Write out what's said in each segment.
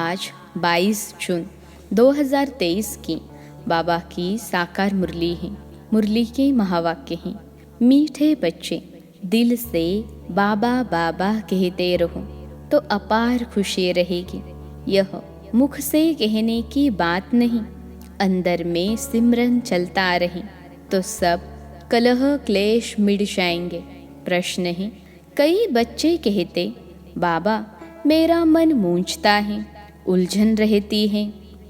आज 22 जून 2023 की बाबा की साकार मुरली है। मुरली के महावाक्य हैं, मीठे बच्चे दिल से बाबा बाबा कहते रहो तो अपार खुशी रहेगी। यह मुख से कहने की बात नहीं, अंदर में सिमरन चलता रहे तो सब कलह क्लेश मिट जाएंगे। प्रश्न है, कई बच्चे कहते बाबा मेरा मन मूंझता है, उलझन रहती है,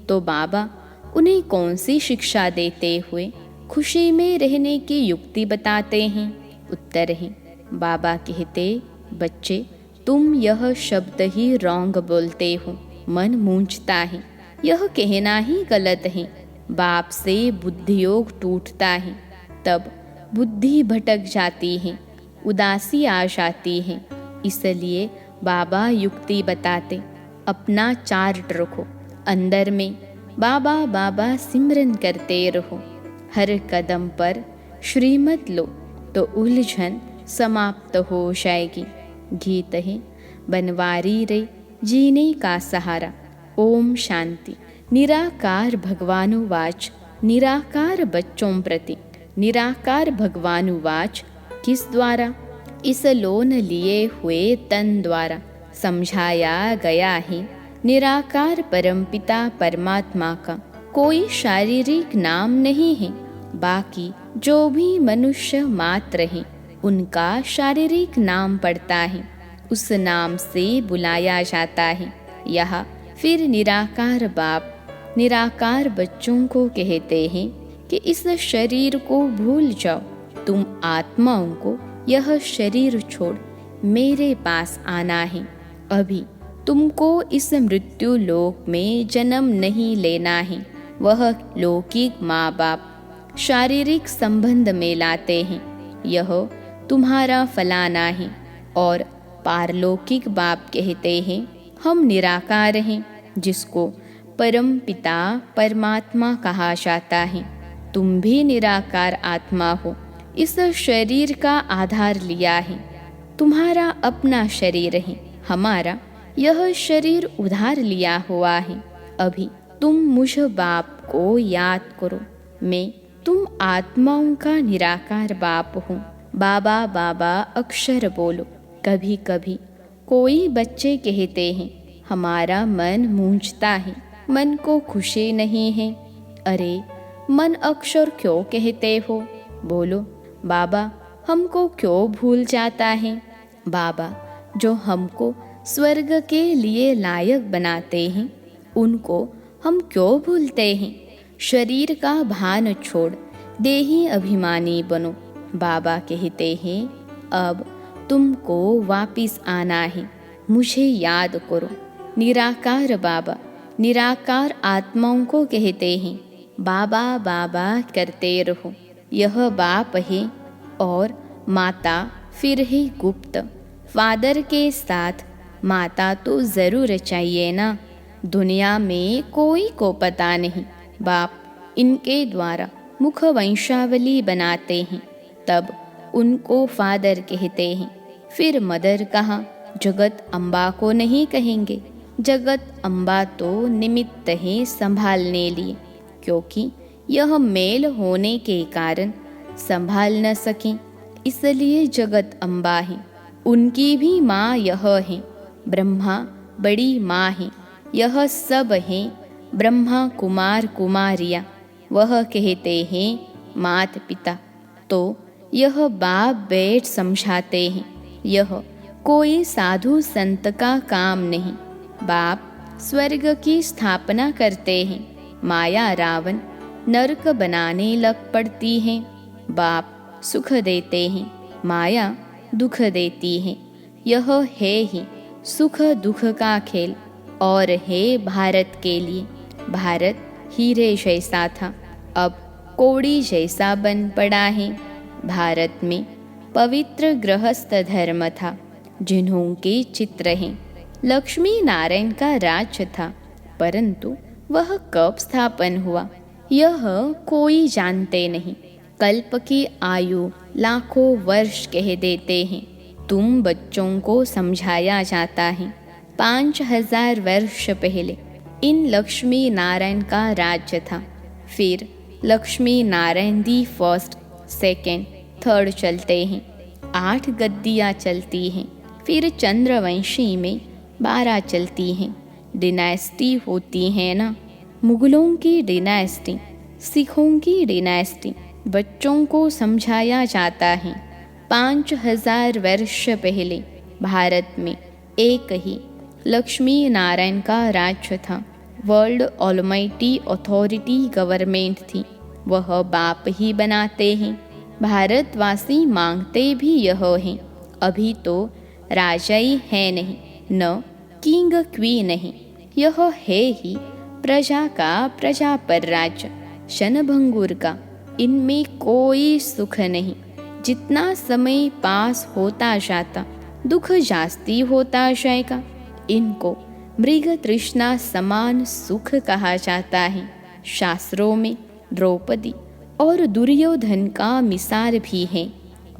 तो बाबा उन्हें कौन सी शिक्षा देते हुए खुशी में रहने की युक्ति बताते हैं? उत्तर है, बाबा कहते बच्चे तुम यह शब्द ही रॉन्ग बोलते हो, मन मूंझता है, यह कहना ही गलत है। बाप से बुद्धियोग टूटता है, तब बुद्धि भटक जाती है, उदासी आ जाती है। इसलिए बाबा युक्ति बताते, अपना चार्ट रखो, अंदर में बाबा बाबा सिमरन करते रहो, हर कदम पर श्रीमत लो तो उलझन समाप्त हो जाएगी। गीत है, बनवारी रे जीने का सहारा। ओम शांति। निराकार भगवानुवाच, निराकार बच्चों प्रति निराकार भगवानुवाच, किस द्वारा? इस लोन लिए हुए तन द्वारा समझाया गया है निराकार परमपिता परमात्मा का कोई शारीरिक नाम नहीं है। बाकी जो भी मनुष्य मात्र हैं उनका शारीरिक नाम पड़ता है, उस नाम से बुलाया जाता है। यह फिर निराकार बाप निराकार बच्चों को कहते हैं कि इस शरीर को भूल जाओ, तुम आत्माओं को यह शरीर छोड़ मेरे पास आना है। अभी तुमको इस मृत्यु लोक में जन्म नहीं लेना है। वह लौकिक माँ बाप शारीरिक संबंध में लाते हैं, यह तुम्हारा फलाना है। और पारलौकिक बाप कहते हैं हम निराकार हैं, जिसको परम पिता परमात्मा कहा जाता है। तुम भी निराकार आत्मा हो, इस शरीर का आधार लिया है। तुम्हारा अपना शरीर है, हमारा यह शरीर उधार लिया हुआ है। अभी तुम मुझ बाप को याद करो, मैं तुम आत्माओं का निराकार बाप हूँ। बाबा बाबा अक्षर बोलो। कभी कभी कोई बच्चे कहते हैं हमारा मन मूंझता है, मन को खुशी नहीं है। अरे मन अक्षर क्यों कहते हो? बोलो बाबा हमको क्यों भूल जाता है? बाबा जो हमको स्वर्ग के लिए लायक बनाते हैं उनको हम क्यों भूलते हैं? शरीर का भान छोड़ देही अभिमानी बनो। बाबा कहते हैं अब तुमको वापिस आना है, मुझे याद करो। निराकार बाबा निराकार आत्माओं को कहते हैं बाबा बाबा करते रहो। यह बाप है और माता फिर है गुप्त। फादर के साथ माता तो ज़रूर चाहिए ना, दुनिया में कोई को पता नहीं। बाप इनके द्वारा मुख वंशावली बनाते हैं, तब उनको फादर कहते हैं। फिर मदर कहाँ? जगत अम्बा को नहीं कहेंगे। जगत अम्बा तो निमित्त है संभालने लिए, क्योंकि यह मेल होने के कारण संभाल न सकें, इसलिए जगत अम्बा है। उनकी भी माँ यह है, ब्रह्मा बड़ी माँ है। यह सब हैं ब्रह्मा कुमार कुमारियाँ। वह कहते हैं मात पिता, तो यह बाप बेट समझाते हैं। यह कोई साधु संत का काम नहीं। बाप स्वर्ग की स्थापना करते हैं, माया रावण नरक बनाने लग पड़ती है। बाप सुख देते हैं, माया दुख देती है। यह है ही सुख दुख का खेल, और है भारत के लिए। भारत हीरे जैसा था, अब कौड़ी जैसा बन पड़ा है। भारत में पवित्र गृहस्थ धर्म था, जिन्हों के चित्र हैं। लक्ष्मी नारायण का राज्य था, परंतु वह कब स्थापन हुआ यह कोई जानते नहीं। कल्प की आयु लाखों वर्ष कह देते हैं। तुम बच्चों को समझाया जाता है 5000 वर्ष पहले इन लक्ष्मी नारायण का राज्य था। फिर Lakshmi Narayan the first, second, third चलते हैं। 8 गद्दियाँ चलती हैं। फिर चंद्रवंशी में 12 चलती हैं। डिनास्टी होती है ना, मुगलों की डिनास्टी, सिखों की डिनास्टी। बच्चों को समझाया जाता है 5000 वर्ष पहले भारत में एक ही लक्ष्मी नारायण का राज्य था। वर्ल्ड ऑलमाइटी अथॉरिटी गवर्नमेंट थी, वह बाप ही बनाते हैं। भारतवासी मांगते भी यह हैं। अभी तो राजाई है नहीं, न किंग क्वीन नहीं, यह है ही प्रजा का प्रजा पर राज्य, शनभंगुर का। इनमें कोई सुख नहीं। जितना समय पास होता जाता दुख जास्ती होता जाएगा। इनको मृग तृष्णा समान सुख कहा जाता है। शास्त्रों में द्रौपदी और दुर्योधन का मिसाल भी है।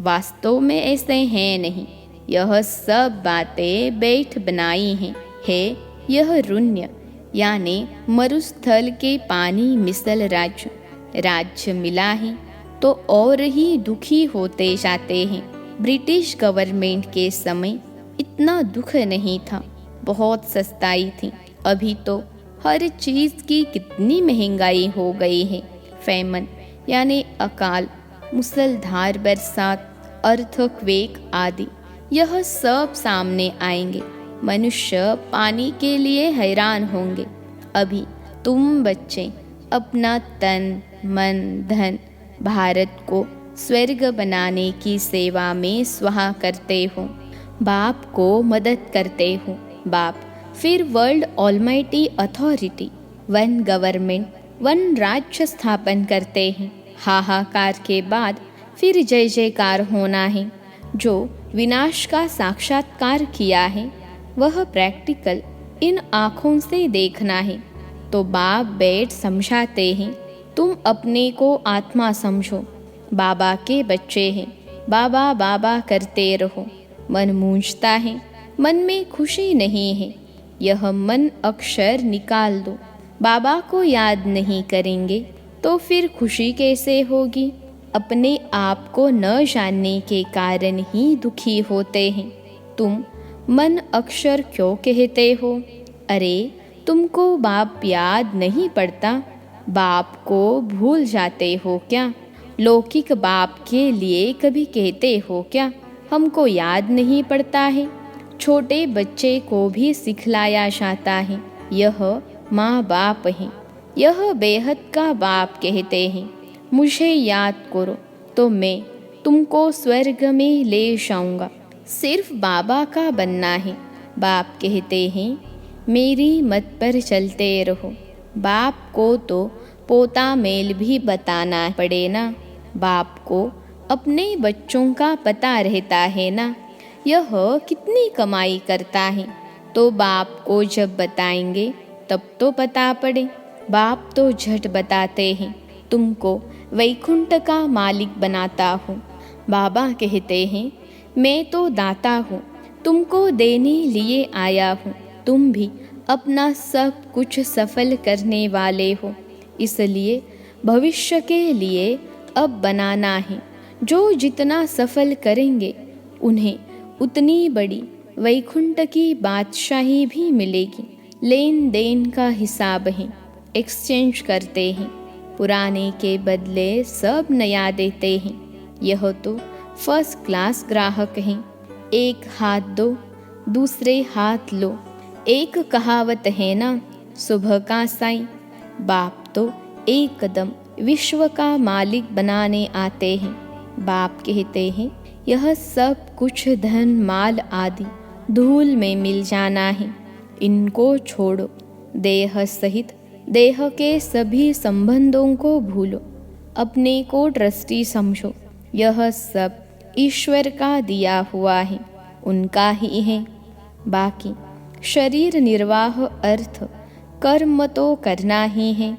वास्तव में ऐसे हैं नहीं, यह सब बातें बैठ बनाई हैं। है यह रुण्य यानी मरुस्थल के पानी मिसल राज्य। राज्य मिला है तो और ही दुखी होते जाते हैं। ब्रिटिश गवर्नमेंट के समय इतना दुख नहीं था, बहुत सस्ताई थी। अभी तो हर चीज़ की कितनी महंगाई हो गई है। फैमन यानी अकाल, मुसलधार बरसात, अर्थक्वेक आदि यह सब सामने आएंगे। मनुष्य पानी के लिए हैरान होंगे। अभी तुम बच्चे अपना तन मन धन भारत को स्वर्ग बनाने की सेवा में स्वाहा करते हो, बाप को मदद करते हो। बाप फिर world almighty authority, one government, one राज्य स्थापन करते हैं। हाहाकार के बाद फिर जय जयकार होना है। जो विनाश का साक्षात्कार किया है वह प्रैक्टिकल इन आँखों से देखना है। तो बाप बैठ समझाते हैं, तुम अपने को आत्मा समझो, बाबा के बच्चे हैं, बाबा बाबा करते रहो। मन मूंझता है, मन में खुशी नहीं है, यह मन अक्षर निकाल दो। बाबा को याद नहीं करेंगे तो फिर खुशी कैसे होगी। अपने आप को न जानने के कारण ही दुखी होते हैं। तुम मन अक्षर क्यों कहते हो? अरे तुमको बाप याद नहीं पड़ता? बाप को भूल जाते हो क्या? लौकिक बाप के लिए कभी कहते हो क्या हमको याद नहीं पड़ता है? छोटे बच्चे को भी सिखलाया जाता है, यह माँ बाप है, यह बेहद का बाप कहते हैं। मुझे याद करो तो मैं तुमको स्वर्ग में ले जाऊंगा। सिर्फ बाबा का बनना है। बाप कहते हैं मेरी मत पर चलते रहो। बाप को तो पोता मेल भी बताना पड़े ना। बाप को अपने बच्चों का पता रहता है ना, यह कितनी कमाई करता है। तो बाप को जब बताएंगे तब तो पता पड़े। बाप तो झट बताते हैं, तुमको वैकुंठ का मालिक बनाता हूँ। बाबा कहते हैं मैं तो दाता हूँ, तुमको देने लिए आया हूँ। तुम भी अपना सब कुछ सफल करने वाले हो, इसलिए भविष्य के लिए अब बनाना है। जो जितना सफल करेंगे उन्हें उतनी बड़ी वैकुंठ की बादशाही भी मिलेगी। लेन देन का हिसाब है, एक्सचेंज करते हैं, पुराने के बदले सब नया देते हैं। यह तो फर्स्ट क्लास ग्राहक हैं। एक हाथ दो दूसरे हाथ लो। एक कहावत है ना, सुबह का साईं। बाप तो एकदम विश्व का मालिक बनाने आते हैं। बाप कहते हैं यह सब कुछ धन माल आदि धूल में मिल जाना है, इनको छोड़ो। देह सहित देह के सभी संबंधों को भूलो, अपने को ट्रस्टी समझो। यह सब ईश्वर का दिया हुआ है, उनका ही है। बाकी शरीर निर्वाह अर्थ कर्म तो करना ही है।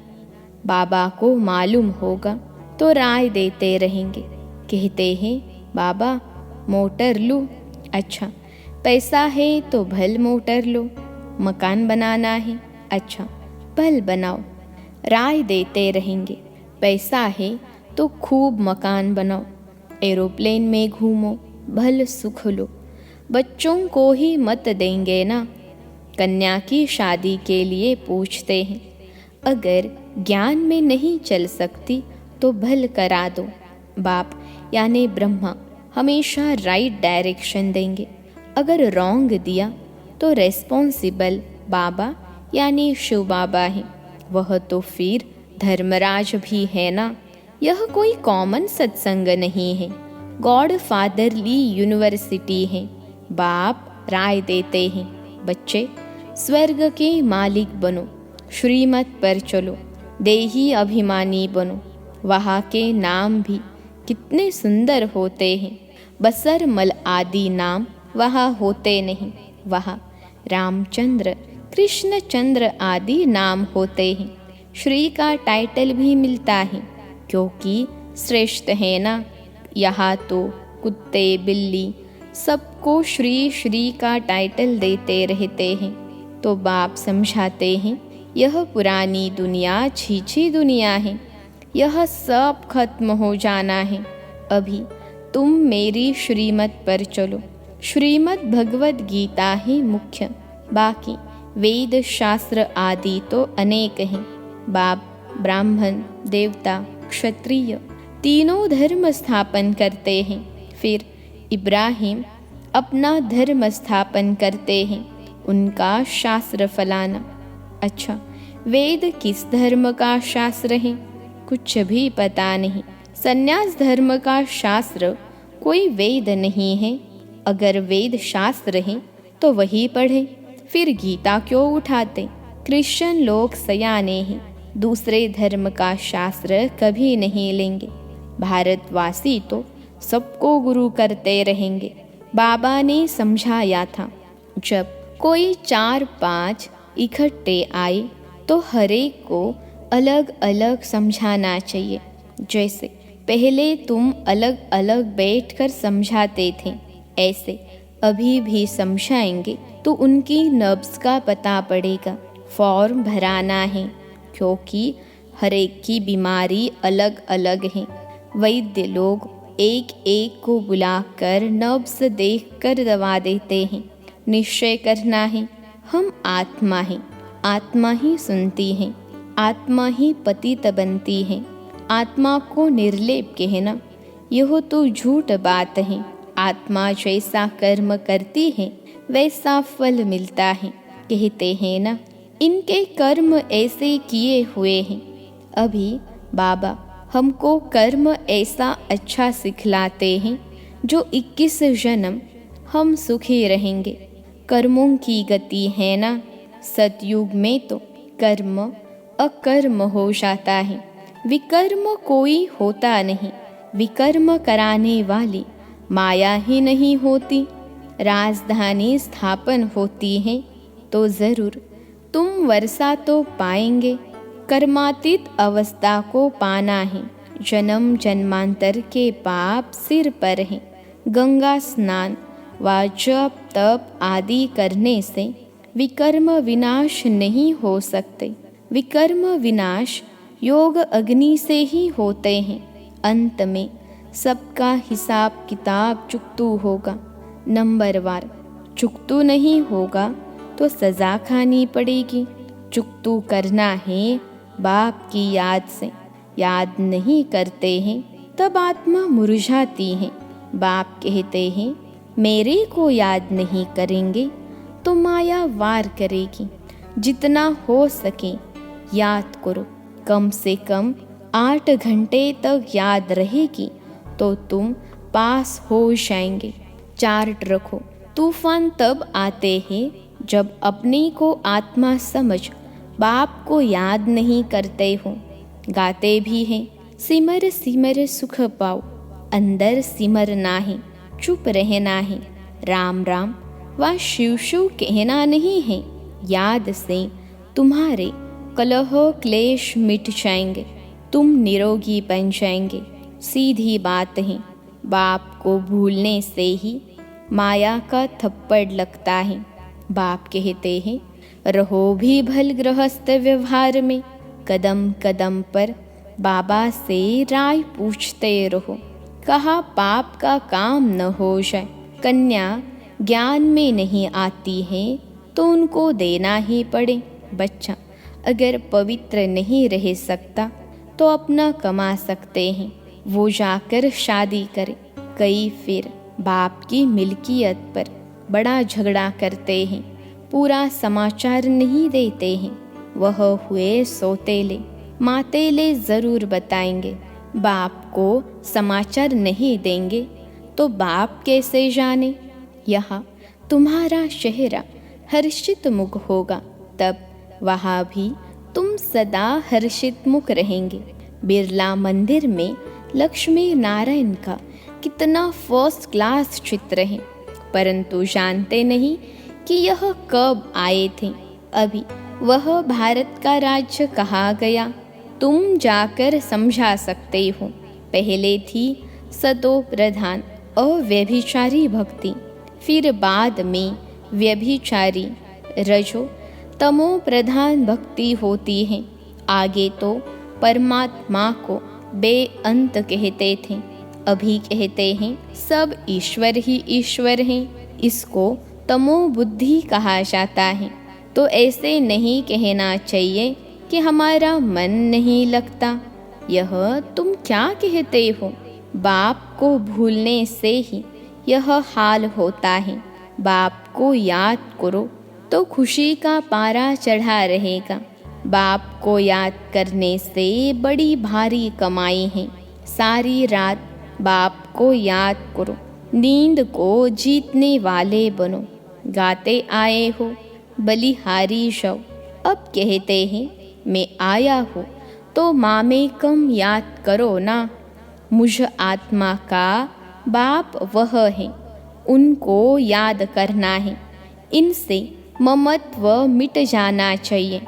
बाबा को मालूम होगा तो राय देते रहेंगे। कहते हैं बाबा मोटर लूँ? अच्छा, पैसा है तो भल मोटर लो। मकान बनाना है? अच्छा, पल बनाओ। राय देते रहेंगे, पैसा है तो खूब मकान बनाओ, एरोप्लेन में घूमो, भल सुख लो। बच्चों को ही मत देंगे ना, कन्या की शादी के लिए पूछते हैं। अगर ज्ञान में नहीं चल सकती तो भल करा दो। बाप यानी ब्रह्मा हमेशा राइट डायरेक्शन देंगे। अगर रॉन्ग दिया तो रेस्पॉन्सिबल बाबा यानी शिव बाबा हैं। वह तो फिर धर्मराज भी है ना। यह कोई कॉमन सत्संग नहीं है, गॉड फादरली यूनिवर्सिटी है। बाप राय देते हैं, बच्चे स्वर्ग के मालिक बनो, श्रीमत पर चलो, देही अभिमानी बनो। वहाँ के नाम भी कितने सुंदर होते हैं। बसर मल आदि नाम वहाँ होते नहीं। वहाँ रामचंद्र, कृष्णचंद्र आदि नाम होते हैं। श्री का टाइटल भी मिलता है क्योंकि श्रेष्ठ है ना। यहाँ तो कुत्ते बिल्ली सबको श्री श्री का टाइटल देते रहते हैं। तो बाप समझाते हैं, यह पुरानी दुनिया छीछी दुनिया है, यह सब खत्म हो जाना है। अभी तुम मेरी श्रीमत पर चलो। श्रीमद् भगवद गीता ही मुख्य, बाकी वेद शास्त्र आदि तो अनेक हैं। बाप ब्राह्मण देवता क्षत्रिय तीनों धर्म स्थापन करते हैं। फिर इब्राहिम अपना धर्म स्थापन करते हैं, उनका शास्त्र फलाना। अच्छा, वेद किस धर्म का शास्त्र है? कुछ भी पता नहीं। संन्यास धर्म का शास्त्र कोई वेद नहीं है। अगर वेद शास्त्र है तो वही पढ़े, फिर गीता क्यों उठाते? क्रिश्चियन लोग सयाने हैं, दूसरे धर्म का शास्त्र कभी नहीं लेंगे। भारतवासी तो सबको गुरु करते रहेंगे। बाबा ने समझाया था, जब कोई 4-5 इकट्ठे आए तो हरेक को अलग अलग समझाना चाहिए। जैसे पहले तुम अलग अलग बैठकर समझाते थे, ऐसे अभी भी समझाएंगे तो उनकी नब्ज का पता पड़ेगा। फॉर्म भराना है क्योंकि हरेक की बीमारी अलग अलग है। वैद्य लोग एक एक को बुलाकर नब्ज देखकर दवा देते हैं। निश्चय करना है, हम आत्मा हैं, आत्मा ही सुनती है, आत्मा ही पतित बनती है। आत्मा को निर्लेप कहना यह तो झूठ बात है। आत्मा जैसा कर्म करती है वैसा फल मिलता है, कहते हैं ना। इनके कर्म ऐसे किए हुए हैं। अभी बाबा हमको कर्म ऐसा अच्छा सिखलाते हैं जो 21 जन्म हम सुखी रहेंगे। कर्मों की गति है ना। सतयुग में तो कर्म अकर्म हो जाता है, विकर्म कोई होता नहीं। विकर्म कराने वाली माया ही नहीं होती। राजधानी स्थापन होती है तो जरूर तुम वर्षा तो पाएंगे। कर्मातीत अवस्था को पाना है। जन्म जन्मांतर के पाप सिर पर हैं। गंगा स्नान व जप तप आदि करने से विकर्म विनाश नहीं हो सकते। विकर्म विनाश योग अग्नि से ही होते हैं। अंत में सबका हिसाब किताब चुकतू होगा, नंबरवार। चुकतू नहीं होगा तो सजा खानी पड़ेगी। चुकतू करना है बाप की याद से। याद नहीं करते हैं तब आत्मा मुरझाती है। बाप कहते हैं, मेरे को याद नहीं करेंगे तो माया वार करेगी। जितना हो सके याद करो, कम से कम 8 घंटे तक याद रहेगी तो तुम पास हो जाएंगे। चार्ट रखो। तूफान तब आते हैं जब अपने को आत्मा समझ बाप को याद नहीं करते हो। गाते भी हैं, सिमर सिमर सुख पाओ। अंदर सिमरना है, चुप रहना है। राम राम व शिव शिव कहना नहीं है। याद से तुम्हारे कलह क्लेश मिट जाएंगे, तुम निरोगी बन जाएंगे। सीधी बात है। बाप को भूलने से ही माया का थप्पड़ लगता है। बाप कहते हैं, रहो भी भल गृहस्थ व्यवहार में। कदम कदम पर बाबा से राय पूछते रहो, कहा पाप का काम न हो जाए। कन्या ज्ञान में नहीं आती है तो उनको देना ही पड़े। बच्चा अगर पवित्र नहीं रह सकता तो अपना कमा सकते हैं, वो जाकर शादी करे। कई फिर बाप की मिल्कियत पर बड़ा झगड़ा करते हैं, पूरा समाचार नहीं देते हैं। वह हुए सौतेले, मातेले जरूर बताएंगे। बाप को समाचार नहीं देंगे तो बाप कैसे जाने। यहाँ तुम्हारा चेहरा हर्षित मुख होगा, तब वहाँ भी तुम सदा हर्षित मुख रहेंगे। बिरला मंदिर में लक्ष्मी नारायण का कितना फर्स्ट क्लास चित्र है, परंतु जानते नहीं कि यह कब आए थे। अभी वह भारत का राज्य कहा गया, तुम जाकर समझा सकते हो। पहले थी सतो प्रधान अव्यभिचारी भक्ति, फिर बाद में व्यभिचारी रजो तमो प्रधान भक्ति होती है। आगे तो परमात्मा को बेअंत कहते थे, अभी कहते हैं सब ईश्वर ही ईश्वर हैं। इसको तमो बुद्धि कहा जाता है। तो ऐसे नहीं कहना चाहिए कि हमारा मन नहीं लगता। यह तुम क्या कहते हो? बाप को भूलने से ही यह हाल होता है। बाप को याद करो तो खुशी का पारा चढ़ा रहेगा। बाप को याद करने से बड़ी भारी कमाई है। सारी रात बाप को याद करो, नींद को जीतने वाले बनो। गाते आए हो बलिहारी शव, अब कहते हैं मैं आया हूँ तो मामेकम याद करो ना। मुझ आत्मा का बाप वह है, उनको याद करना है। इनसे ममत्व मिट जाना चाहिए।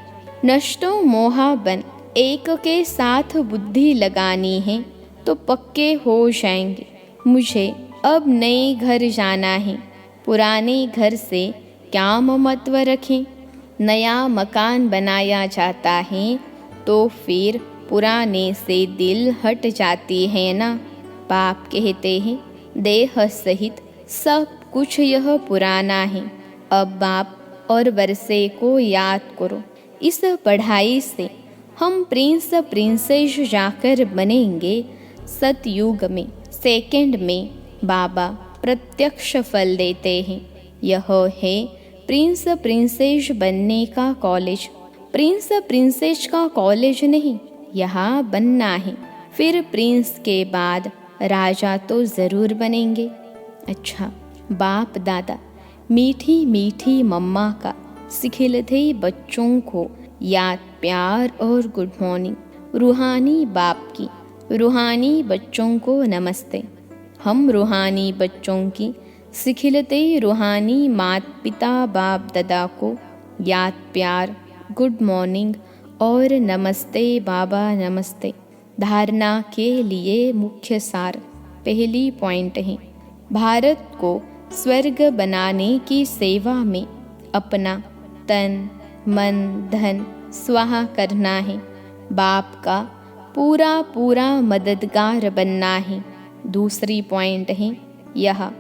नष्टो मोहाबन एक के साथ बुद्धि लगानी है तो पक्के हो जाएंगे। मुझे अब नए घर जाना है, पुराने घर से क्या ममत्व रखें। नया मकान बनाया जाता है तो फिर पुराने से दिल हट जाती है ना। बाप कहते हैं देह सहित सब कुछ यह पुराना है। अब बाप और वर्षे को याद करो। इस पढ़ाई से हम प्रिंस प्रिंसेस जाकर बनेंगे। सतयुग में सेकंड में बाबा प्रत्यक्ष फल देते हैं। यह है प्रिंस प्रिंसेस बनने का कॉलेज। प्रिंस प्रिंसेस का कॉलेज नहीं, यहाँ बनना है। फिर प्रिंस के बाद राजा तो ज़रूर बनेंगे। अच्छा, बाप दादा मीठी मीठी मम्मा का सिखिलते बच्चों को याद प्यार और गुड मॉर्निंग। रूहानी बाप की रूहानी बच्चों को नमस्ते। हम रूहानी बच्चों की सिखिलते रूहानी मात पिता बाप दादा को याद प्यार गुड मॉर्निंग और नमस्ते बाबा नमस्ते। धारणा के लिए मुख्य सार पहली पॉइंट है, भारत को स्वर्ग बनाने की सेवा में अपना तन मन धन स्वाहा करना है। बाप का पूरा पूरा मददगार बनना है। दूसरी पॉइंट है, यह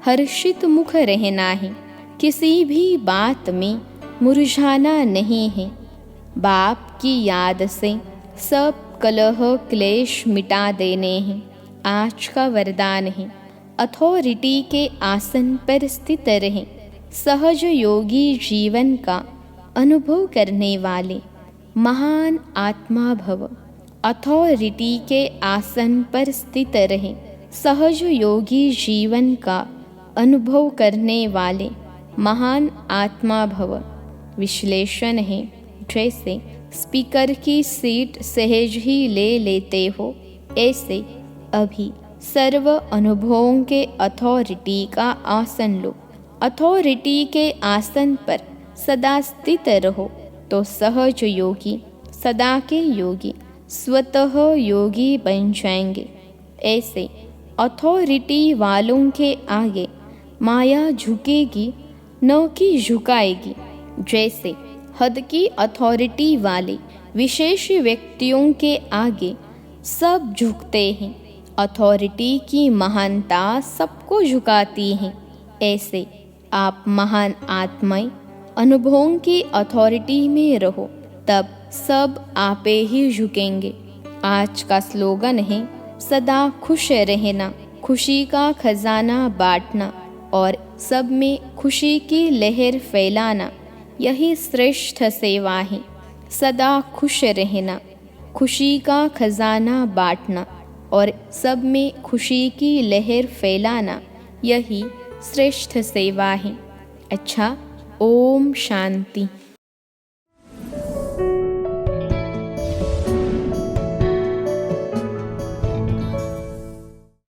हर्षित मुख रहना है, किसी भी बात में मुरझाना नहीं है। बाप की याद से सब कलह क्लेश मिटा देने हैं। आज का वरदान है, अथॉरिटी के आसन पर स्थित रहें। सहज योगी जीवन का अनुभव करने वाले महान आत्मा भव। अथॉरिटी के आसन पर स्थित रहें। सहज योगी जीवन का अनुभव करने वाले महान आत्मा भव। विश्लेषण है, जैसे स्पीकर की सीट सहज ही ले लेते हो, ऐसे अभी सर्व अनुभवों के अथॉरिटी का आसन लो। अथॉरिटी के आसन पर सदा स्थित रहो तो सहज योगी सदा के योगी स्वतः योगी बन जाएंगे। ऐसे अथॉरिटी वालों के आगे माया झुकेगी न कि झुकाएगी। जैसे हद की अथॉरिटी वाले विशेष व्यक्तियों के आगे सब झुकते हैं। अथॉरिटी की महानता सबको झुकाती है। ऐसे आप महान आत्माएं अनुभवों की अथॉरिटी में रहो, तब सब आपे ही झुकेंगे। आज का स्लोगन है सदा खुश रहना, खुशी का खजाना बांटना और सब में खुशी की लहर फैलाना, यही श्रेष्ठ सेवा है। सदा खुश रहना, खुशी का खजाना बांटना और सब में खुशी की लहर फैलाना, यही श्रेष्ठ सेवा है। अच्छा, ओम शांति।